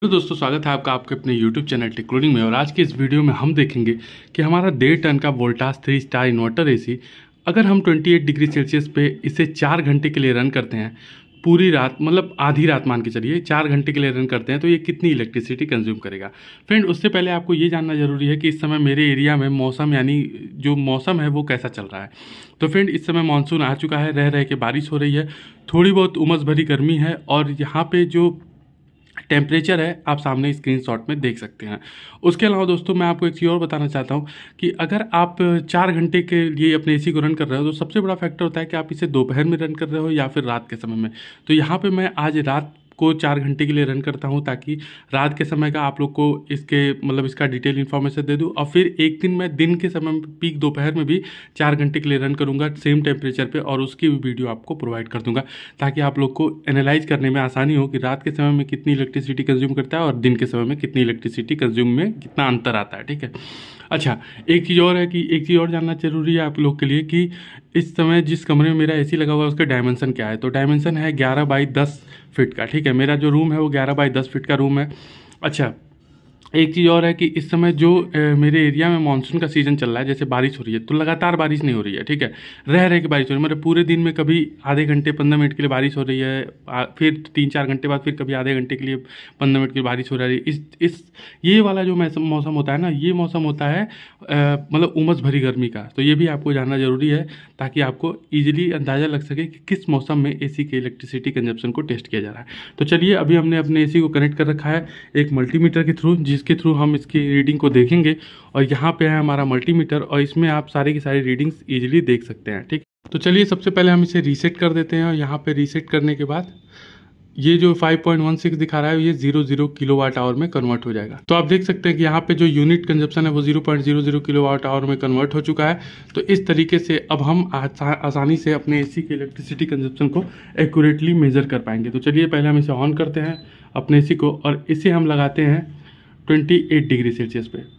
तो दोस्तों स्वागत है आपका आपके अपने YouTube चैनल टेक्नोलॉजी में। और आज के इस वीडियो में हम देखेंगे कि हमारा 1.5 टन का वोल्टास 3 स्टार इन्वर्टर एसी अगर हम 28 डिग्री सेल्सियस पे इसे 4 घंटे के लिए रन करते हैं, पूरी रात मतलब आधी रात मान के चलिए 4 घंटे के लिए रन करते हैं, तो ये कितनी इलेक्ट्रिसिटी कंज्यूम करेगा। फ्रेंड, उससे पहले आपको ये जानना जरूरी है कि इस समय मेरे एरिया में मौसम यानी जो मौसम है वो कैसा चल रहा है। तो फ्रेंड, इस समय मानसून आ चुका है, रह के बारिश हो रही है, थोड़ी बहुत उमस भरी गर्मी है और यहाँ पे जो टेम्परेचर है आप सामने स्क्रीनशॉट में देख सकते हैं। उसके अलावा दोस्तों मैं आपको एक चीज़ और बताना चाहता हूँ कि अगर आप 4 घंटे के लिए अपने एसी को रन कर रहे हो तो सबसे बड़ा फैक्टर होता है कि आप इसे दोपहर में रन कर रहे हो या फिर रात के समय में। तो यहाँ पे मैं आज रात को 4 घंटे के लिए रन करता हूँ ताकि रात के समय का आप लोग को इसके मतलब इसका डिटेल इन्फॉर्मेशन दे दूँ, और फिर एक दिन मैं दिन के समय में पीक दोपहर में भी 4 घंटे के लिए रन करूँगा सेम टेम्परेचर पे, और उसकी भी वीडियो आपको प्रोवाइड कर दूंगा ताकि आप लोग को एनालाइज करने में आसानी हो कि रात के समय में कितनी इलेक्ट्रिसिटी कंज्यूम करता है और दिन के समय में कितनी इलेक्ट्रिसिटी कंज्यूम में कितना अंतर आता है। ठीक है। अच्छा, एक चीज़ और है कि एक चीज़ और जानना जरूरी है आप लोग के लिए कि इस समय जिस कमरे में मेरा एसी लगा हुआ है उसका डायमेंशन क्या है। तो डायमेंशन है 11 बाई 10 फीट का। ठीक है, मेरा जो रूम है वो 11 बाई 10 फीट का रूम है। अच्छा, एक चीज़ और है कि इस समय जो मेरे एरिया में मानसून का सीज़न चल रहा है, जैसे बारिश हो रही है तो लगातार बारिश नहीं हो रही है। ठीक है, रह के बारिश हो रही है, मतलब पूरे दिन में कभी आधे घंटे 15 मिनट के लिए बारिश हो रही है, फिर 3-4 घंटे बाद फिर कभी आधे घंटे के लिए 15 मिनट की बारिश हो रही है। इस ये वाला जो मौसम होता है ना, ये मौसम होता है मतलब उमस भरी गर्मी का। तो ये भी आपको जानना जरूरी है ताकि आपको ईजिली अंदाज़ा लग सके कि किस मौसम में एसी के इलेक्ट्रिसिटी कंजप्शन को टेस्ट किया जा रहा है। तो चलिए, अभी हमने अपने एसी को कनेक्ट कर रखा है एक मल्टीमीटर के थ्रू, जिसके थ्रू हम इसकी रीडिंग को देखेंगे। और यहाँ पे है हमारा मल्टीमीटर और इसमें आप सारी की सारी रीडिंग्स इजीली देख सकते हैं। ठीक, तो चलिए सबसे पहले हम इसे रीसेट कर देते हैं और यहाँ पे रीसेट करने के बाद ये जो 5.16 दिखा रहा है ये 00 किलोवाट आवर में कन्वर्ट हो जाएगा। तो आप देख सकते हैं कि यहाँ पे जो यूनिट कंजप्शन है वो 0.00 किलोवाट आवर में कन्वर्ट हो चुका है। तो इस तरीके से अब हम आसानी से अपने एसी के इलेक्ट्रिसिटी कंजप्शन को एक्यूरेटली मेजर कर पाएंगे। तो चलिए पहले हम इसे ऑन करते हैं अपने एसी को और इसे हम लगाते हैं 28 डिग्री सेल्सियस पे।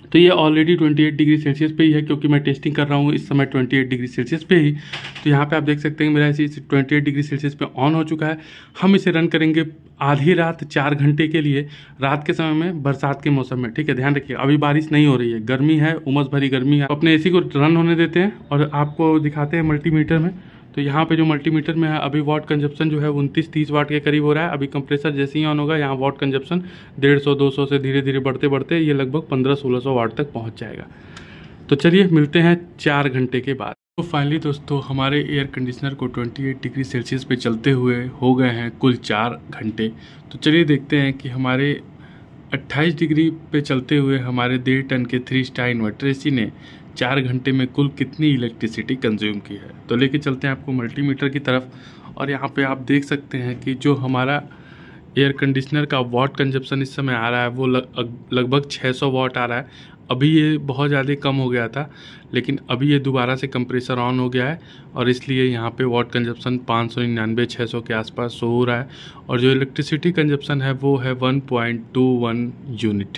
तो ये ऑलरेडी 28 डिग्री सेल्सियस पे ही है क्योंकि मैं टेस्टिंग कर रहा हूँ इस समय 28 डिग्री सेल्सियस पे ही। तो यहाँ पे आप देख सकते हैं मेरा एसी 28 डिग्री सेल्सियस पे ऑन हो चुका है। हम इसे रन करेंगे आधी रात 4 घंटे के लिए, रात के समय में बरसात के मौसम में। ठीक है, ध्यान रखिए अभी बारिश नहीं हो रही है, गर्मी है, उमस भरी गर्मी है। अपने एसी को रन होने देते हैं और आपको दिखाते हैं मल्टीमीटर में। तो यहाँ पे जो मल्टीमीटर में है अभी वाट कंजप्शन जो है 29-30 वाट के करीब हो रहा है। अभी कंप्रेसर जैसे ही ऑन होगा यहाँ वाट कंजप्शन 150-200 से धीरे धीरे बढ़ते बढ़ते ये लगभग 1500-1600 वाट तक पहुँच जाएगा। तो चलिए मिलते हैं 4 घंटे के बाद। तो फाइनली दोस्तों हमारे एयर कंडीशनर को 28 डिग्री सेल्सियस पे चलते हुए हो गए हैं कुल 4 घंटे। तो चलिए देखते हैं कि हमारे 28 डिग्री पे चलते हुए हमारे 1.5 टन के 3 स्टार इन्वर्टर एसी ने 4 घंटे में कुल कितनी इलेक्ट्रिसिटी कंज्यूम की है। तो लेके चलते हैं आपको मल्टीमीटर की तरफ और यहाँ पे आप देख सकते हैं कि जो हमारा एयर कंडीशनर का वाट कंजप्शन इस समय आ रहा है वो लगभग 600 वाट आ रहा है। अभी ये बहुत ज़्यादा कम हो गया था लेकिन अभी ये दोबारा से कंप्रेसर ऑन हो गया है और इसलिए यहाँ पे वाट कंजप्शन 599-600 के आसपास शो हो रहा है। और जो इलेक्ट्रिसिटी कंजप्शन है वो है 1.21 यूनिट।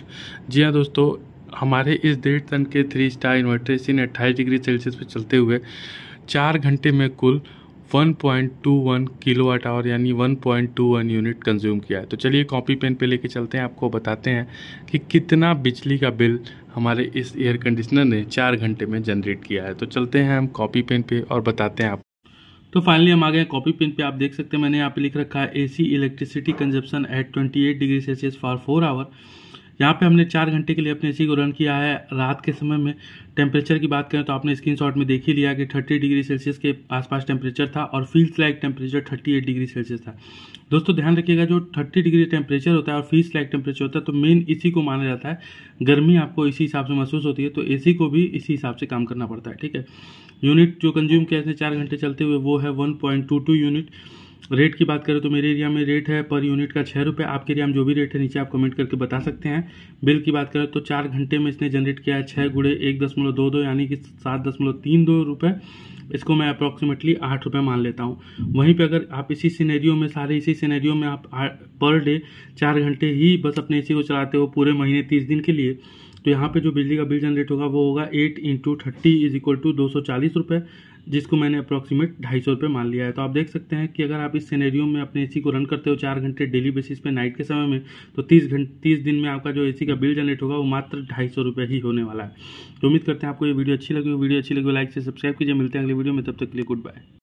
जी हाँ दोस्तों, हमारे इस 1.5 टन के 3 स्टार इन्वर्टर एसी ने 28 डिग्री सेल्सियस पे चलते हुए 4 घंटे में कुल 1.21 किलोवाट आवर यानी 1.21 यूनिट कंज्यूम किया है। तो चलिए कॉपी पेन पे लेके चलते हैं, आपको बताते हैं कि कितना बिजली का बिल हमारे इस एयर कंडीशनर ने 4 घंटे में जनरेट किया है। तो चलते हैं हम कॉपी पेन पे और बताते हैं आप। तो फाइनली हम आ गए कॉपी पेन पे। आप देख सकते हैं मैंने यहाँ पे लिख रखा है AC electricity consumption at 28 degree Celsius for 4 hour. यहाँ पे हमने 4 घंटे के लिए अपने एसी को रन किया है रात के समय में। टेम्परेचर की बात करें तो आपने स्क्रीनशॉट में देख ही लिया कि 30 डिग्री सेल्सियस के आसपास टेम्परेचर था और feels like temperature 38 degree Celsius था। दोस्तों ध्यान रखिएगा, जो 30 डिग्री टेम्परेचर होता है और फील्स लाइक टेम्परेचर होता है तो मेन इसी को माना जाता है। गर्मी आपको इसी हिसाब से महसूस होती है तो एसी को भी इसी हिसाब से काम करना पड़ता है। ठीक है, यूनिट जो कंज्यूम किया इसने 4 घंटे चलते हुए वो है 1.22 यूनिट। रेट की बात करें तो मेरे एरिया में रेट है पर यूनिट का 6 रुपये। आपके एरिया में जो भी रेट है नीचे आप कमेंट करके बता सकते हैं। बिल की बात करें तो 4 घंटे में इसने जनरेट किया है 6 गुणे 1.22 यानी कि 7.32 रुपये। इसको मैं अप्रॉक्सीमेटली 8 रुपये मान लेता हूँ। वहीं पे अगर आप इसी सिनेरियो में आप पर डे 4 घंटे ही बस अपने एसी को चलाते हो पूरे महीने 30 दिन के लिए, तो यहाँ पे जो बिजली का बिल जनरेट होगा वो होगा 8 × 30 = 240 रुपये, जिसको मैंने अप्रॉक्सीमेट 250 रुपये मान लिया है। तो आप देख सकते हैं कि अगर आप इस सिनेरियो में अपने एसी को रन करते हो 4 घंटे डेली बेसिस पे नाइट के समय में, तो 30 दिन में आपका जो एसी का बिल जनरेट होगा वो मात्र 250 रुपये ही होने वाला है। तो उम्मीद करते हैं आपको ये वीडियो अच्छी लगी हो। वीडियो अच्छी लगी हो लाइक से सब्सक्राइब कीजिए। मिलते हैं अगले वीडियो में, तब तक के लिए गुड बाय।